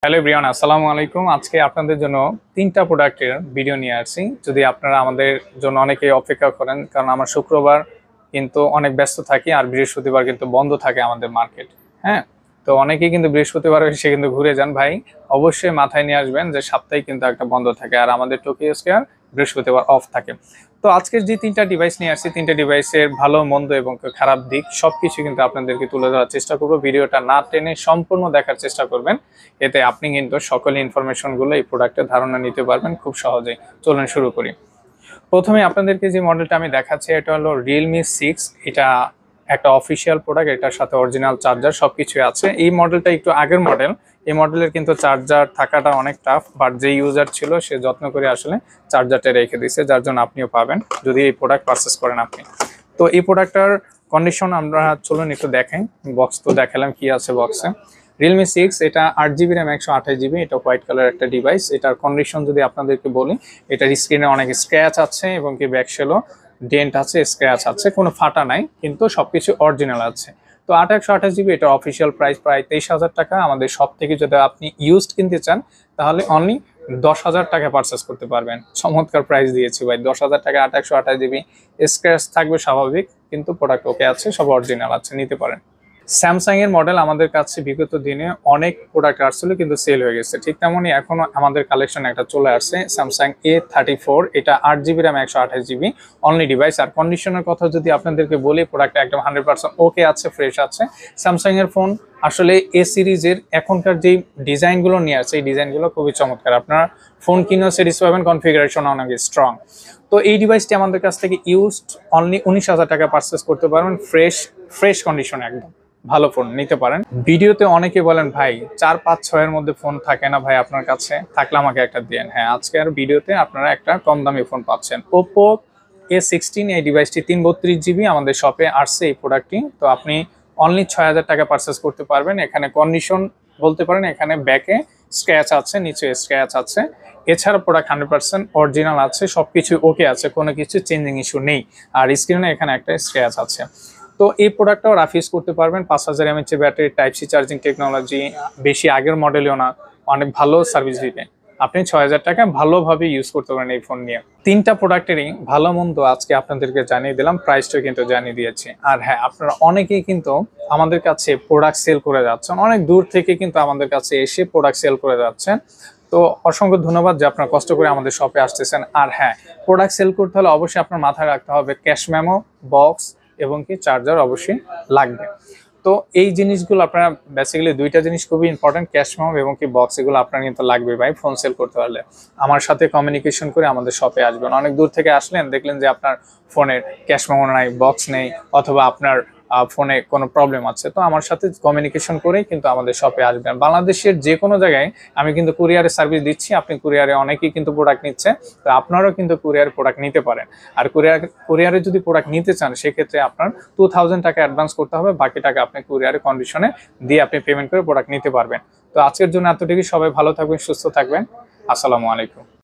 Hello everyone, আসসালামু আলাইকুম। আজকে আপনাদের জন্য তিনটা প্রোডাক্টের ভিডিও নিয়ে আসছি। যদি আপনারা আমাদের জন্য অনেকে অপেক্ষা করেন, কারণ আমরা শুক্রবার কিন্তু অনেক ব্যস্ত থাকি আর বৃহস্পতিবার কিন্তু বন্ধ থাকে আমাদের মার্কেট। হ্যাঁ, তো অনেকেই কিন্তু বৃহস্পতিবার এসে কিন্তু ঘুরে যান। ভাই অবশ্যই মাথায় নিয়ে আসবেন যে সপ্তাহে কিন্তু একটা বন্ধ থাকে আর আমাদের টোকিও স্কয়ার বৃহস্পতিবার অফ থাকে। তো আজকের যে তিনটা ডিভাইস নিয়ে আসছি, তিনটা ডিভাইসের ভালো মন্দ এবং খারাপ দিক সবকিছু কিন্তু আপনাদেরকে তুলে ধরার চেষ্টা করবো। ভিডিওটা না টেনে সম্পূর্ণ দেখার চেষ্টা করবেন, এতে আপনি কিন্তু সকল ইনফরমেশনগুলো এই প্রোডাক্টের ধারণা নিতে পারবেন খুব সহজেই। চলুন শুরু করি। প্রথমে আপনাদেরকে যে মডেলটা আমি দেখাচ্ছি এটা হলো রিয়েলমি 6। এটা একটা অফিসিয়াল প্রোডাক্ট, এটার সাথে অরিজিনাল চার্জার সবকিছুই আছে। এই মডেলটা একটু আগের মডেল, এই মডেলের কিন্তু চার্জার থাকাটা অনেক টাফ, বাট যে ইউজার ছিল সে যত্ন করে আসলে চার্জারটা রেখে দিয়েছে, যার জন্য আপনিও পাবেন যদি এই প্রোডাক্ট পারচেস করেন আপনি। তো এই প্রোডাক্টটার কন্ডিশন আমরা চলুন একটু দেখাই। বক্স তো দেখালাম কি আছে বক্সে। রিয়েলমি 6 এটা 8GB র্যাম 128GB, এটা হোয়াইট কালার একটা ডিভাইস। এটার কন্ডিশন যদি আপনাদেরকে বলি, এটার স্ক্রিনে অনেক স্ক্র্যাচ আছে এবং কি ব্যাকশেলও ডেন্ট আছে, স্ক্র্যাচ আছে, কোনো ফাটা নাই, কিন্তু সবকিছু অরিজিনাল আছে। তো 128GB এটা অফিসিয়াল প্রাইস প্রায় 23,000 টাকা। আমাদের সব থেকে যদি আপনি ইউজড কিনতে চান তাহলে অনলি 10,000 টাকা পারচেস করতে পারবেন। চমৎকার প্রাইস দিয়েছি ভাই, 10,000 টাকা 128GB। স্ক্র্যাচ থাকবে স্বাভাবিক, কিন্তু প্রোডাক্ট ওকে আছে, সব অরিজিনাল আছে, নিতে পারেন। স্যামসাং এর মডেল আমাদের কাছে বিগত দিনে অনেক প্রোডাক্ট আসছিল কিন্তু সেল হয়ে গেছে, ঠিক তেমনই এখনো আমাদের কালেকশন একটা চলে আসছে স্যামসাং A34। এটা 8GB RAM 128GB only device. আর কন্ডিশনের কথা যদি আপনাদেরকে বলি, প্রোডাক্ট একদম 100% ওকে আছে, ফ্রেশ আছে। স্যামসাং এর ফোন আসলে এ সিরিজের এখনকার যেই ডিজাইনগুলো নিয়ে আসছে, এই ডিজাইনগুলো খুবই চমৎকার। আপনারা ফোন কিনেও স্যাটিসফাই পাবেন, কনফিগারেশন অনেক স্ট্রং। তো এই ডিভাইসটি আমাদের কাছ থেকে ইউজড অনলি 19,000 টাকা পারচেস করতে পারবেন, ফ্রেশ কন্ডিশন, একদম ভালো ফোন নিতে পারেন। ভিডিওতে অনেকে বলেন ভাই 4, 5, 6 মধ্যে ফোন থাকে না ভাই আপনার কাছে, থাকলে আমাকে একটা দিন। হ্যাঁ, আজকের ভিডিওতে আপনারা একটা কম দামি ফোন পাচ্ছেন, Oppo A16। এই ডিভাইসটি 332GB আমাদের শপে আসছে এই প্রোডাক্টটি। তো আপনি অনলি 6,000 টাকা পারচেস করতে পারবেন। এখানে কন্ডিশন বলতে পারেন, এখানে ব্যাকে স্ক্র্যাচ আছে, নিচে স্ক্র্যাচ আছে, এছাড়া প্রোডাক্ট 100% অরিজিনাল আছে, সবকিছু ওকে আছে, কোনো কিছু চেঞ্জিং ইস্যু নেই। আর স্ক্রিনে এখানে একটা স্ক্র্যাচ আছে। তো এই প্রোডাক্টটাও রাফ ইউজ করতে পারবেন। 5000 mAh battery, type C charging technology, বেশি আগের মডেলেও না, অনেক ভালো সার্ভিস দিবে। আপনি 6,000 টাকা ভালোভাবে ইউজ করতে পারেন এই ফোন নিয়ে। তিনটা প্রোডাক্টেরই ভালো মন্দ আজকে আপনাদেরকে জানিয়ে দিলাম, প্রাইসটাও কিন্তু জানিয়ে দিয়েছি। আর হ্যাঁ, আপনারা অনেকেই কিন্তু আমাদের কাছে প্রোডাক্ট সেল করে যাচ্ছেন, অনেক দূর থেকে কিন্তু আমাদের কাছে এসে প্রোডাক্ট সেল করে যাচ্ছেন। তো অসংখ্য ধন্যবাদ যে আপনারা কষ্ট করে আমাদের শপে আসতেছেন। আর হ্যাঁ, প্রোডাক্ট সেল করতে হলে অবশ্যই আপনার মাথায় রাখতে হবে ক্যাশ মেমো, বক্স এবং কি চার্জার অবশ্যই লাগবে। তো এই জিনিসগুলো আপনারা বেসিক্যালি দুইটা জিনিস খুবই ইম্পর্টেন্ট, ক্যাশ মেমো এবং কি বক্স, এগুলো আপনার কিন্তু লাগবে ভাই ফোন সেল করতে পারলে। আমার সাথে কমিউনিকেশন করে আমাদের শপে আসবেন। অনেক দূর থেকে আসলেন, দেখলেন যে আপনার ফোনের ক্যাশ মেমো নাই, বক্স নেই, অথবা আপনার ফোনে কোনো প্রবলেম আছে, তো আমার সাথে কমিউনিকেশন করেই কিন্তু আমাদের শপে আসবেন। বাংলাদেশের যে কোনো জায়গায় আমি কিন্তু কুরিয়ারের সার্ভিস দিচ্ছি। আপনি কুরিয়ারে অনেকেই কিন্তু প্রোডাক্ট নিচ্ছে, তো আপনারাও কিন্তু কুরিয়ারে প্রোডাক্ট নিতে পারেন। আর কুরিয়ারে যদি প্রোডাক্ট নিতে চান, সেক্ষেত্রে আপনার 2000 টাকা অ্যাডভান্স করতে হবে, বাকি টাকা আপনি কুরিয়ারে কন্ডিশনে দিয়ে আপনি পেমেন্ট করে প্রোডাক্ট নিতে পারবেন। তো আজকের জন্য এতটুকুই। সবাই ভালো থাকবেন, সুস্থ থাকবেন। আসসালামু আলাইকুম।